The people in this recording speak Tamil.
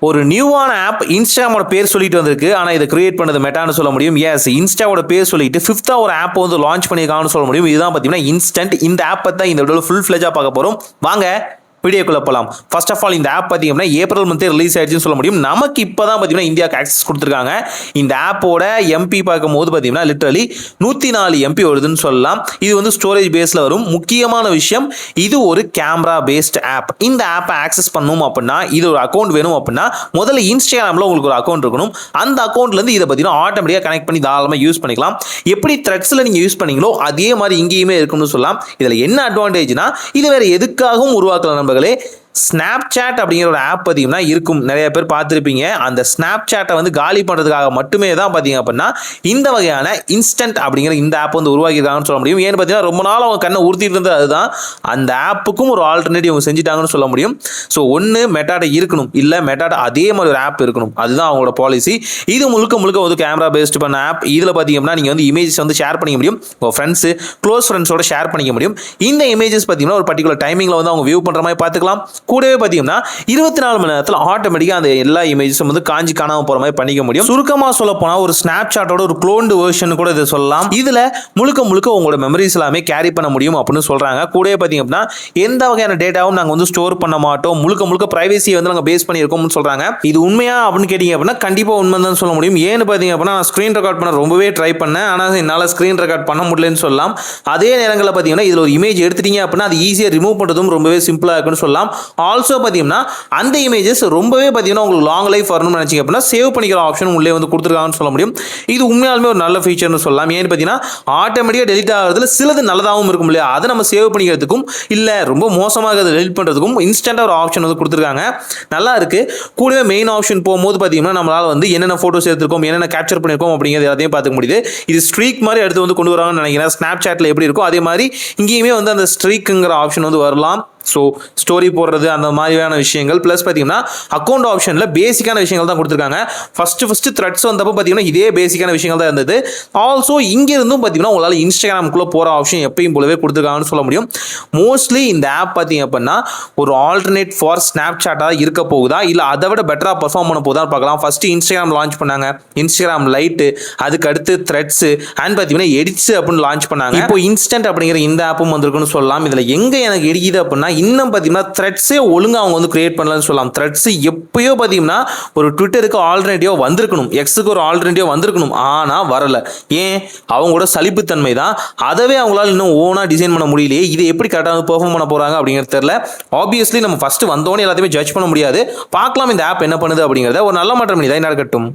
ஒரு நியூவான ஆப் இன்ஸ்டாவோட பேர் சொல்லிட்டு வந்திருக்கு. ஆனா இதை கிரியேட் பண்ணது மெட்டான்னு சொல்ல முடியும். எஸ், இன்ஸ்டாவோட பேர் சொல்லிட்டு ஃபிஃப்த்தா ஒரு ஆப் வந்து லான்ச் பண்ணியிருக்காங்கன்னு சொல்ல முடியும். இதுதான் பார்த்தீங்கன்னா இன்ஸ்டன்ட். இந்த ஆப் தான் இந்த வீடியோவில் ஃபுல் ஃபிளெஜா பார்க்க போறோம். வாங்க வீடியோக்குள்ள போலாம். ஃபர்ஸ்ட் ஆஃப் ஆல் இந்த ஆப் பார்த்தீங்கன்னா ஏப்ரல் மந்த் ரிலீஸ் ஆயிடுச்சுன்னு சொல்ல முடியும். நமக்கு இப்போதான் பார்த்தீங்கன்னா இந்தியாவுக்கு ஆக்சஸ் கொடுத்துருக்காங்க. இந்த ஆப்போட எம்பி பார்க்கும்போது பார்த்தீங்கன்னா லிட்டரலி 104 எம்பி வருதுன்னு சொல்லலாம். இது வந்து ஸ்டோரேஜ் பேஸில் வரும். முக்கியமான விஷயம், இது ஒரு கேமரா பேஸ்ட் ஆப். இந்த ஆப்பை ஆக்சஸ் பண்ணணும் அப்படின்னா, இது ஒரு அக்கௌண்ட் வேணும் அப்படின்னா முதல்ல இன்ஸ்டாகிராமில் உங்களுக்கு ஒரு அக்கௌண்ட் இருக்கணும். அந்த அக்கௌண்ட்லேருந்து இதை பார்த்தீங்கன்னா ஆட்டோமேட்டிக்காக கனெக்ட் பண்ணி தாராளமாக யூஸ் பண்ணிக்கலாம். எப்படி த்ரெட்ஸில் நீங்கள் யூஸ் பண்ணீங்களோ அதே மாதிரி இங்கேயுமே இருக்கும்னு சொல்லலாம். இதில் என்ன அட்வான்டேஜ்னா, இது வேற எதுக்காகவும் உருவாக்கலாம் நண்பர்களே. ஸ்னாப்சாட் அப்படிங்கிற ஒரு ஆப் பார்த்தீங்கன்னா இருக்கும், நிறைய பேர் பார்த்துருப்பீங்க. அந்த ஸ்னாப்சாட்டை வந்து காலி பண்ணுறதுக்காக மட்டுமே தான் பார்த்தீங்க அப்படின்னா இந்த வகையான இன்ஸ்டன்ட் அப்படிங்கிற இந்த ஆப் வந்து உருவாக்கியிருக்காங்கன்னு சொல்ல முடியும். ஏன்னு பார்த்தீங்கன்னா ரொம்ப நாள் அவங்க கண்ணை உறுத்திட்டு இருந்தது அதுதான். அந்த ஆப்புக்கும் ஒரு ஆல்டர்னேட்டிவ் அவங்க செஞ்சுட்டாங்கன்னு சொல்ல முடியும். ஸோ ஒன்று மெட்டாடா இருக்கணும், இல்லை மெட்டாடா அதே மாதிரி ஒரு ஆப் இருக்கணும். அதுதான் அவங்களோட பாலிசி. இது முழுக்க முழுக்க ஒரு கேமரா பேஸ்ட் பண்ண ஆப். இதில் பார்த்தீங்க அப்படின்னா நீங்கள் வந்து இமேஜஸ் வந்து ஷேர் பண்ணிக்க முடியும். உங்கள் ஃப்ரெண்ட்ஸு க்ளோஸ் ஃப்ரெண்ட்ஸோட ஷேர் பண்ணிக்க முடியும். இந்த இமேஜஸ் பார்த்தீங்கன்னா ஒரு பர்டிகுலர் டைமிங்கில் வந்து அவங்க வியூ பண்ணுற மாதிரி பார்த்துக்கலாம். கூடவே பார்த்தீங்கன்னா 24 மணி நேரத்தில் ஆட்டோமேட்டிக்காக அந்த எல்லா இமேஜஸும் வந்து காஞ்சி காணாமல் போகிற மாதிரி பண்ணிக்க முடியும். சுருக்கமாக சொல்ல போனால் ஒரு ஸ்னாப்சாட்டோட ஒரு க்ளோன்டு வெர்ஷன் கூட இதை சொல்லலாம். இதில் முழுக்க முழுக்க உங்களோட மெமரிஸ் எல்லாமே கேரி பண்ண முடியும் அப்படின்னு சொல்கிறாங்க. கூடவே பார்த்தீங்க அப்படின்னா எந்த வகையான டேட்டாவும் நாங்கள் வந்து ஸ்டோர் பண்ண மாட்டோம், முழுக்க முழுக்க பிரைவசியை வந்து நாங்கள் பேஸ் பண்ணியிருக்கோம்னு சொல்கிறாங்க. இது உண்மையா அப்படின்னு கேட்டிங்க அப்படின்னா கண்டிப்பாக உண்மை தான் சொல்ல முடியும். ஏன்னு பார்த்தீங்க அப்படின்னா நான் ஸ்க்ரீன் ரெக்கார்ட் பண்ண ரொம்பவே ட்ரை பண்ணேன். ஆனால் என்னால் ஸ்க்ரீன் ரெக்கார்ட் பண்ண முடியலன்னு சொல்லலாம். அதே நேரங்களில் பார்த்தீங்கன்னா இதில் ஒரு இமேஜ் எடுத்துட்டீங்க அப்படின்னா அது ஈஸியாக ரிமூவ் பண்ணுறதும் ரொம்பவே சிம்பிளாக இருக்குன்னு சொல்லலாம். ஆல்சோ பார்த்தீங்கன்னா அந்த இமேஜஸ் ரொம்பவே பார்த்தீங்கன்னா உங்களுக்கு லாங் லைஃப் வரணும்னு நினைச்சீங்க அப்படின்னா சேவ் பண்ணிக்கிற ஆப்ஷன் உள்ளே வந்து கொடுத்துருக்காங்கன்னு சொல்ல முடியும். இது உண்மையாலுமே ஒரு நல்ல ஃபீச்சர்னு சொல்லலாம். ஏன்னு பார்த்தீங்கன்னா ஆட்டோமேட்டிக்காக டெலிட் ஆகிறதுல சிலது நல்லதாகவும் இருக்கும் இல்லையா, அதை நம்ம சேவ் பண்ணிக்கிறதுக்கும் இல்லை ரொம்ப மோசமாக அதை டெலிட் பண்ணுறதுக்கும் இன்ஸ்டன்ட்டாக ஒரு ஆப்ஷன் வந்து கொடுத்துருக்காங்க. நல்லா இருக்கு. கூடவே மெயின் ஆப்ஷன் போகும்போது பார்த்தீங்கன்னா நம்மளால் வந்து என்னென்ன ஃபோட்டோஸ் எடுத்துருக்கோம், என்னென்ன கேப்சர் பண்ணியிருக்கோம் அப்படிங்கிறது எல்லாத்தையும் பார்த்துக்க முடியுது. இது ஸ்ட்ரீக் மாதிரி எடுத்து வந்து கொண்டு வராங்கன்னு நினைக்கிறேன். ஸ்னாப்சாட்டில் எப்படி இருக்கும் அதே மாதிரி இங்கேயுமே வந்து அந்த ஸ்ட்ரீக்குங்கிற ஆப்ஷன் வந்து வரலாம். ஸோ ஸ்டோரி போடுறது அந்த மாதிரியான விஷயங்கள் ப்ளஸ் பார்த்தீங்கன்னா அக்கௌண்ட் ஆப்ஷனில் பேசிக்கான விஷயங்கள் தான் கொடுத்துருக்காங்க. ஃபஸ்ட்டு த்ரெட்ஸ் வந்தப்போ பார்த்தீங்கன்னா இதே பேசிக்கான விஷயங்கள் தான் இருந்தது. ஆல்சோ இங்கேருந்தும் பார்த்தீங்கன்னா உங்களால் இன்ஸ்டாகிராமுக்குள்ளே போகிற ஆப்ஷன் எப்பயும் போலவே கொடுத்துருக்காங்கன்னு சொல்ல முடியும். மோஸ்ட்லி இந்த ஆப் பார்த்தீங்க அப்படின்னா ஒரு ஆல்டர்னேட் ஃபார் ஸ்னாப்சாட்டாக இருக்க போகுதா இல்லை அதை விட பெட்டராக பர்ஃபார்ம் பண்ண போகுதான்னு பார்க்கலாம். ஃபஸ்ட்டு இன்ஸ்டாகிராம் லான்ச் பண்ணாங்க, இன்ஸ்டாகிராம் லைட்டு, அதுக்கு அடுத்து த்ரெட்ஸு அண்ட் பார்த்தீங்கன்னா எடிட்ஸ் அப்படின்னு லான்ச் பண்ணாங்க. இப்போ இன்ஸ்டன்ட் அப்படிங்கிற இந்த ஆப்பும் வந்திருக்குன்னு சொல்லலாம். இதில் எங்கே எனக்கு எடிக்குது அப்படின்னா இன்னும் பார்த்தீங்கன்னா த்ரெட்ஸே ஒழுங்காக அவங்க வந்து கிரியேட் பண்ணலாம்னு சொல்லலாம். த்ரெட்ஸ் எப்பயோ பார்த்தீங்கன்னா ஒரு ட்விட்டருக்கு ஆல்டர்னேட்டிவாக வந்திருக்கணும், எக்ஸுக்கு ஒரு ஆல்டர்னேட்டிவாக வந்திருக்கணும், ஆனால் வரல. ஏன்? அவங்களோட சலிப்புத்தன்மை தான். அதவே அவங்களால இன்னும் ஓனாக டிசைன் பண்ண முடியலையே. இது எப்படி கரெக்டாக பெர்ஃபார்ம் பண்ண போகிறாங்க அப்படிங்கிறது தெரியல. ஆப்வியஸ்லி நம்ம ஃபஸ்ட்டு வந்தோடனே எல்லாத்தையுமே ஜட்ஜ் பண்ண முடியாது. பார்க்கலாம் இந்த ஆப் என்ன பண்ணுது அப்படிங்கிறத. ஒரு நல்ல மாற்றம் தான் நடக்கட்டும்.